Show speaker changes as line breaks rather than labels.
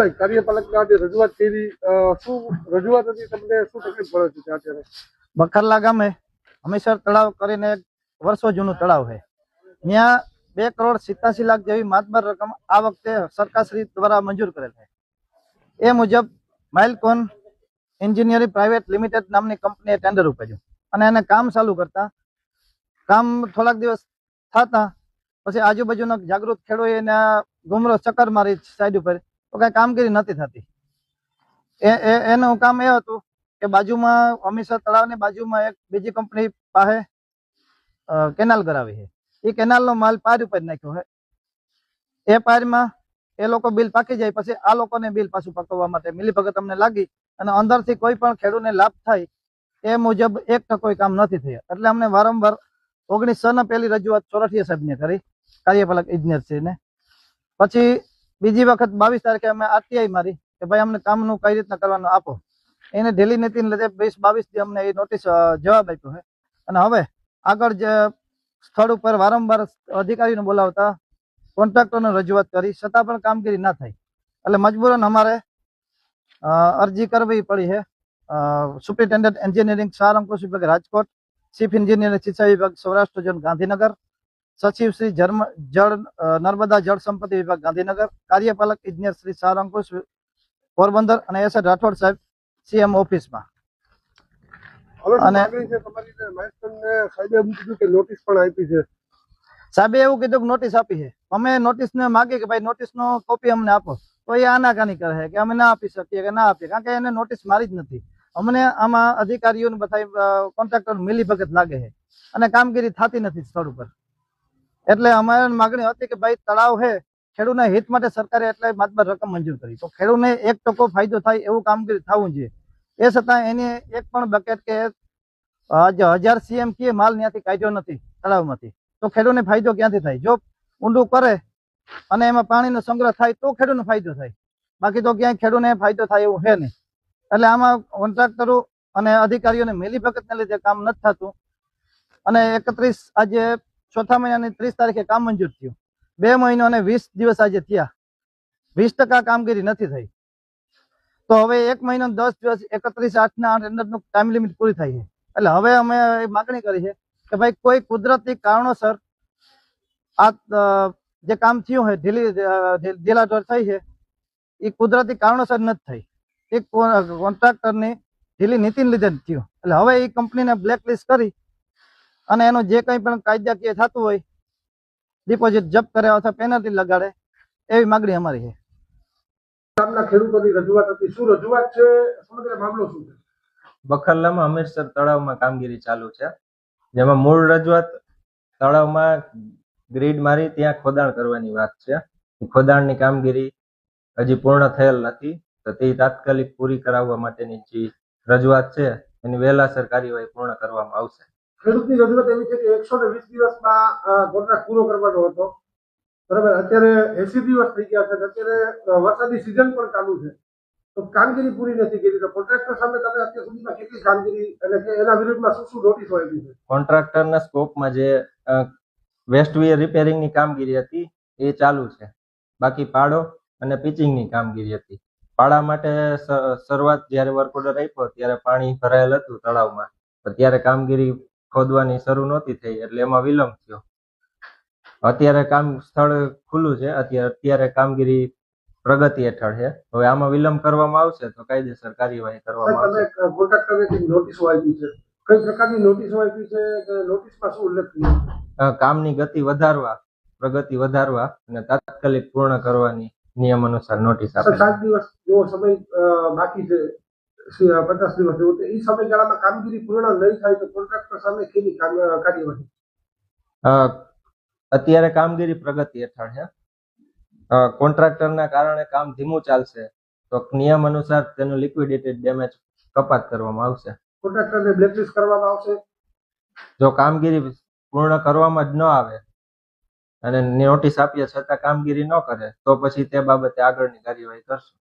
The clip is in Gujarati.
ભાઈ કાર્યપાલકને આજે રજૂઆત કરી, શું રજૂઆત હતી, તમને શું તકલીફ પડે છે અત્યારે?
બખરલા ગામે હમીસર તળાવ કરીને એક વર્ષો જૂનું તળાવ છે. ત્યાં 2,87,00,000 જેવી માતબર રકમ આ વખતે સરકારશ્રી દ્વારા મંજૂર કરેલ છે. એ મુજબ માઇલકોન એન્જિનિયરિંગ પ્રાઇવેટ લિમિટેડ નામની કંપનીએ ટેન્ડર ઉપાડ્યું અને એને કામ ચાલુ કરતા કામ થોડાક દિવસ થતા પછી આજુબાજુના જાગૃત ખેડૂતોએ એને ગુમરો ચક્કર મારી સાઈડ ઉપર તો કઈ કામગીરી નથી થતી. એનું કામ એ હતું કે બાજુમાં હમીસર તળાવની બાજુમાં એક બીજી કંપની પાસે કેનાલ કરાવી છે. એ કેનાલનો માલ પાર ઉપર નાખ્યો છે. એ પારમાં એ લોકો બિલ પાકી જાય પછી આ લોકોને બિલ પાછું પકવવા માટે મિલીભગત અમને લાગી અને અંદરથી કોઈ પણ ખેડૂતને લાભ થાય એ મુજબ 1% કામ નથી થયા. એટલે અમને વારંવાર 1906 પહેલી રજૂઆત ચોરઠિયા સાહેબને કરી, કાર્યપાલક ઇજનેરશ્રીને. પછી બીજી વખત 22 તારીખે અમે આરટીઆઈ મારી કે ભાઈ અમને કામનું કઈ રીતના કરવાનું આપો. એને ઢીલી નીતિને લીધે 20-22 થી અમને એ નોટિસ જવાબ આપ્યો છે. અને હવે આગળ જે સ્થળ ઉપર વારંવાર અધિકારીને બોલાવતા કોન્ટ્રાક્ટરને રજૂઆત કરી છતાં પણ કામગીરી ના થઈ. એટલે મજબૂરન અમારે અરજી કરવી પડી છે સુપ્રિન્ટેન્ડન્ટ એન્જિનિયરિંગ શાહ અંકુશ વિભાગ રાજકોટ, ચીફ એન્જિનિયર સિંચાઈ વિભાગ સૌરાષ્ટ્ર ઝોન ગાંધીનગર, સચિવ શ્રી નર્મદા જળ સંપત્તિ વિભાગ ગાંધીનગર, કાર્યપાલક ઇજનેર શ્રી શાહ અંકુશ પોરબંદર અને એસ રાઠોડ સાહેબ સીએમ ઓફિસમાં.
અને નોટિસ પણ આપી છે.
સાહેબે એવું કીધું કે નોટિસ આપી છે. અમે નોટિસને માગી કે ભાઈ નોટિસનો કોપી અમને આપો, તો એ આનાકાની કરે કે અમે ના આપી શકીએ કે ના આપીએ, કારણ કે એને નોટિસ મારી જ નથી. અમને આમાં અધિકારીઓને બધા કોન્ટ્રાક્ટર મિલીભગત લાગે છે અને કામગીરી થતી નથી સ્થળ ઉપર. એટલે અમારી માગણી હતી કે ભાઈ તળાવ છે, ખેડૂતના હિત માટે સરકારે એટલે માતબર રકમ મંજૂર કરી તો ખેડૂતને 1% ફાયદો થાય એવું કામગીરી થવું જોઈએ. એ છતાં એની એક પણ બકેટ કે 1000 CM કે માલ ત્યાંથી કાઢ્યો નથી તળાવમાંથી, તો ખેડૂતને ફાયદો ક્યાંથી થાય? જો ઊંડું કરે અને એમાં પાણીનો સંગ્રહ થાય તો ખેડૂતને ફાયદો થાય, બાકી તો ક્યાંય ખેડૂતને ફાયદો થાય એવું છે નહીં. એટલે આમાં કોન્ટ્રાક્ટરો અને અધિકારીઓને મિલીભગતને લીધે કામ નથી થતું. અને 31 આજે ચોથા મહિનાની 30 તારીખે કામ મંજૂર થયું. 2 મહિનો અને 20 દિવસ આજે થયા, 20% કામગીરી નથી થઈ. તો હવે 1 મહિનો 10 દિવસ 31/8ના ટેન્ડરનું ટાઈમ લિમિટ પૂરી થાય છે. એટલે હવે અમે માગણી કરી છે કે ભાઈ કોઈ કુદરતી કારણોસર આ જે કામ થયું છે ઢીલાઢોર થઈ છે એ કુદરતી કારણોસર નથી થઈ, એક કોન્ટ્રાક્ટરની ઢીલી નીતિને લીધે જ થયું. એટલે હવે એ કંપનીને બ્લેકલિસ્ટ કરી અને એનું જે કંઈ પણ કાયદાકીય થતું હોય ડિપોઝિટ જપ્ત કરે અથવા પેનલ્ટી લગાડે એવી માગણી અમારી છે.
ગામના ખેડૂતોની રજૂઆત હતી, શું રજૂઆત છે, સમગ્ર મામલો શું છે?
બખરલામાં હમીરસર તળાવમાં કામગીરી ચાલુ છે, જેમાં મૂળ રજૂઆત તળાવમાં ગ્રીડ મારી ત્યાં ખોદાણ કરવાની વાત છે. ખોદાણની કામગીરી હજી પૂર્ણ થયેલ નથી, તો તે તાત્કાલિક પૂરી કરાવવા માટેની જે રજૂઆત છે એની વહેલાસર કાર્યવાહી પૂર્ણ કરવામાં આવશે.
ખેડૂતની રજૂઆત એવી છે કે 120 દિવસમાં કોન્ટ્રાક્ટ પૂરો કરવાનો હતો, બરાબર? અત્યારે 80 દિવસ થઈ ગયા છે, અત્યારે વરસાદી સિઝન પણ ચાલુ છે, તો કામગીરી પૂરી નથી કરી. તો કોન્ટ્રાક્ટર સામે તમે અત્યાર સુધીમાં કેટલી કામગીરી અને એના વિરુદ્ધમાં શું નોટિસો આપી છે?
કોન્ટ્રાક્ટરના સ્કોપમાં જે વેસ્ટવેર રિપેરિંગની કામગીરી હતી એ ચાલુ છે, બાકી પાડો અને પિચિંગની કામગીરી હતી. પાડા માટે શરૂઆત જ્યારે વર્ક ઓર્ડર આપ્યો ત્યારે પાણી ભરાયેલ હતું તળાવમાં, ત્યારે કામગીરી ખોદવાની શરૂ નહોતી થઈ એટલે એમાં વિલંબ થયો. અત્યારે કામ સ્થળ ખુલ્લું છે, અત્યારે કામગીરી પ્રગતિ હેઠળ છે. હવે આમાં વિલંબ કરવામાં આવશે તો કાયદેસર કાર્યવાહી કરવામાં આવશે.
તમે કોન્ટ્રાક્ટરને નોટિસો આપી છે, કઈ પ્રકારની નોટિસો આપી છે, નોટિસમાં શું ઉલ્લેખ થયો?
કામની ગતિ વધારવા, પ્રગતિ વધારવા અને તાત્કાલિક પૂર્ણ કરવાની નિયમ અનુસાર નોટિસ આપી.
7 દિવસ જેવો સમય બાકી છે, 50 દિવસ જેવો, એ સમયગાળામાં કામગીરી પૂર્ણ નહીં થાય તો કોન્ટ્રાક્ટર સામે કેવી કાર્યવાહી?
અત્યારે કામગીરી પ્રગતિ હેઠળ છે. કોન્ટ્રાક્ટરના કારણે કામ ધીમું ચાલશે તો નિયમ અનુસાર તેનું લિક્વિડેટેડ ડેમેજ કપાત કરવામાં આવશે.
કોન્ટ્રાક્ટરને બ્લેકલિસ્ટ કરવામાં આવશે.
જો કામગીરી પૂર્ણ કરવામાં જ ન આવે અને નોટિસ આપ્યા છતાં કામગીરી ન કરે તો પછી તે બાબતે આગળની કાર્યવાહી કરશું.